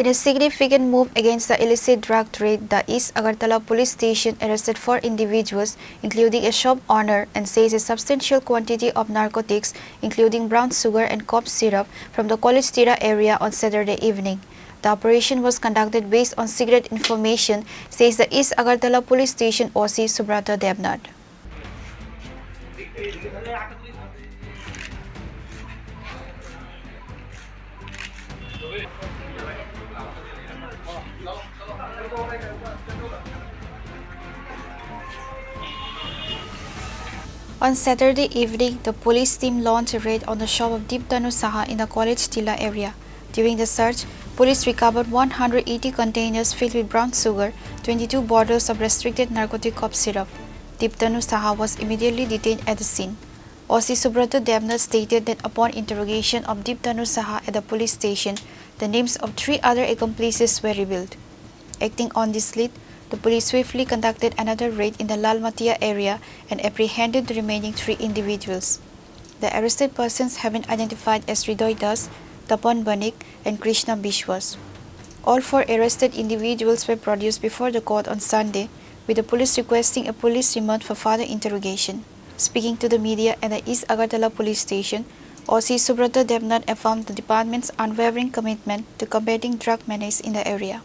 In a significant move against the illicit drug trade, the East Agartala Police Station arrested 4 individuals, including a shop owner, and seized a substantial quantity of narcotics, including brown sugar and cough syrup, from the College Tila area on Saturday evening. The operation was conducted based on secret information, says the East Agartala Police Station OC Subrata Debnath. On Saturday evening, the police team launched a raid on the shop of Debnath in the College Tila area. During the search, police recovered 180 containers filled with brown sugar, 22 bottles of restricted narcotic cough syrup. Debnath was immediately detained at the scene. OC Subrata Debnath stated that upon interrogation of Debnath at the police station, the names of 3 other accomplices were revealed. Acting on this lead, the police swiftly conducted another raid in the Lalmatia area and apprehended the remaining 3 individuals. The arrested persons have been identified as Hridoy Das, Tapan Banik, and Krishna Bishwas. All 4 arrested individuals were produced before the court on Sunday, with the police requesting a police remand for further interrogation. Speaking to the media at the East Agartala Police Station, OC Subrata Debnath affirmed the department's unwavering commitment to combating drug menace in the area.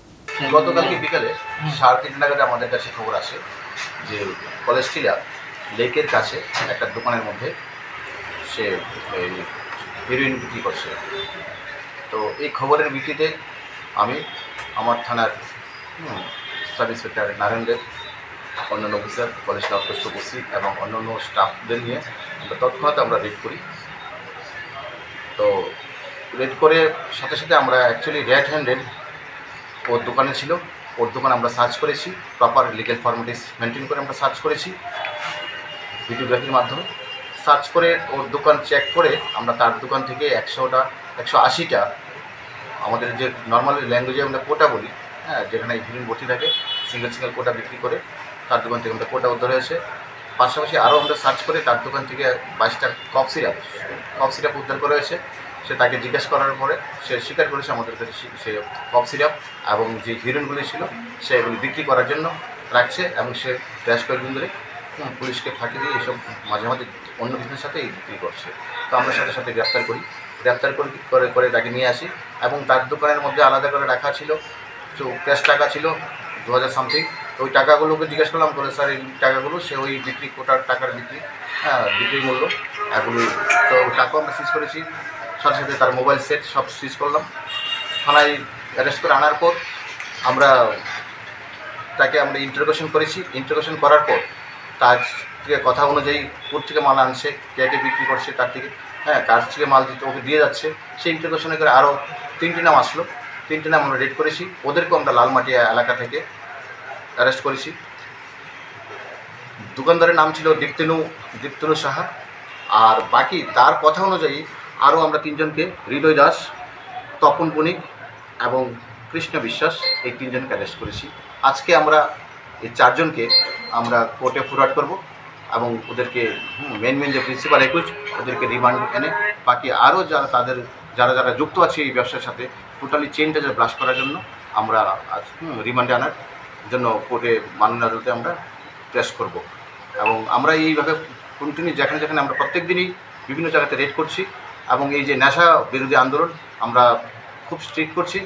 গতকালকে বিকালে 3:30 নাগাদ আমাদের কাছে খবর আসে যে college টিলা লেকের কাছে একটা দোকানের মধ্যে সে হেরোইন বিক্রি করছে। তো এই খবরের ভিত্তিতে আমি আমার থানার সাব ইন্সপেক্টর নারায়ণ দেব, অন্যান্য অফিসার, কলেজ অধ্যক্ষ ওসি এবং অন্যান্য স্টাফদের নিয়ে তৎক্ষণাৎ আমরা রেড করি। তো রেড করে সাথে সাথে আমরা অ্যাকচুয়ালি রেড হ্যান্ডেড ওর দোকানে ছিল, ওর দোকান আমরা সার্চ করেছি, প্রপার লিগ্যাল ফর্মালিটিস মেনটেন করে আমরা সার্চ করেছি ভিডিওগ্রাফির মাধ্যমে। সার্চ করে ওর দোকান চেক করে আমরা তার দোকান থেকে 180টা আমাদের যে নর্মাল ল্যাঙ্গুয়েজে আমরা কোটা বলি, হ্যাঁ, যেখানে হিরোইন ভর্তি থাকে, সিঙ্গেল কোটা বিক্রি করে তার দোকান থেকে আমরা কোটা উদ্ধার হয়েছে। পাশাপাশি আরও আমরা সার্চ করে তার দোকান থেকে 22টা কফ সিরাপ উদ্ধার করা হয়েছে। সে তাকে জিজ্ঞাসা করার পরে সে স্বীকার করেছে আমাদের কাছে সে কফ সিরাপ এবং যে হিরোইনগুলি ছিল সে এগুলি বিক্রি করার জন্য রাখছে এবং সে বেশ কয়েকদিন ধরে পুলিশকে ফাঁকি দিয়ে এসব মাঝে মাঝে অন্য কিছুর সাথে বিক্রি করছে। তো আমরা সাথে সাথে গ্রেপ্তার করে তাকে নিয়ে আসি এবং তার দোকানের মধ্যে আলাদা করে রাখা ছিল তো ক্যাশ টাকা ছিল 2000 সামথিং। তো ওই টাকাগুলোকে জিজ্ঞেস করলাম, বলে স্যার এই টাকাগুলো সে ওই কোটার টাকার বিক্রি মূল্য এগুলি। তো টাকাও আমরা সিজ করেছি, সাথে সাথে তার মোবাইল সেট সব সিজ করলাম। থানায় অ্যারেস্ট করে আনার পর তাকে আমরা ইন্টারোগেশন করেছি। ইন্টারোগেশন করার পর তার থেকে কথা অনুযায়ী কোর থেকে মাল আনছে, কে বিক্রি করছে, তার থেকে কার থেকে মাল দিতে ওকে দিয়ে যাচ্ছে, সেই ইন্টারোগেশনে করে আরও 3টি নাম আসলো। 3টি নাম আমরা রেড করেছি। ওদেরকেও আমরা লালমাটিয়া এলাকা থেকে অ্যারেস্ট করেছি। দোকানদারের নাম ছিল দীপ্তনু সাহা। আর বাকি তার কথা অনুযায়ী আরও আমরা 3 জনকে, হৃদয় দাস, তপন বণিক এবং কৃষ্ণ বিশ্বাস, এই 3 জনকে অ্যারেস্ট করেছি। আজকে আমরা এই 4 জনকে আমরা কোর্টে ফরওয়ার্ড করব এবং ওদেরকে মেন যে প্রিন্সিপাল একুজ ওদেরকে রিমান্ড এনে বাকি আরও যারা যুক্ত আছে এই ব্যবসার সাথে টোটালি চেনটা ব্লাস্ট করার জন্য আমরা রিমান্ডে আনার জন্য কোর্টে মাননীয় আদালতে আমরা প্রেস করব। এবং আমরা এইভাবে কন্টিনিউ যেখানে আমরা প্রত্যেক দিনই বিভিন্ন জায়গাতে রেড করছি এবং এই যে নেশা বিরোধী আন্দোলন আমরা খুব স্ট্রিক্ট করছি,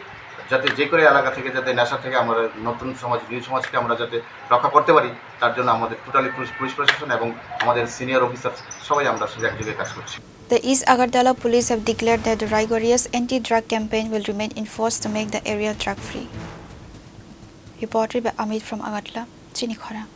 যাতে যে করে এলাকা থেকে যাতে নেশা থেকে আমরা নতুন নিউ সমাজকে আমরা যাতে রক্ষা করতে পারি, তার জন্য আমাদের টোটালি পুলিশ প্রশাসন এবং আমাদের সিনিয়র অফিসার সবাই আমরা একযোগে কাজ করছি। The East Agartala Police have declared that the rigorous anti-drug campaign will remain in force to make the area drug-free. Reported by Amit from Agartala, Chini, Khorang.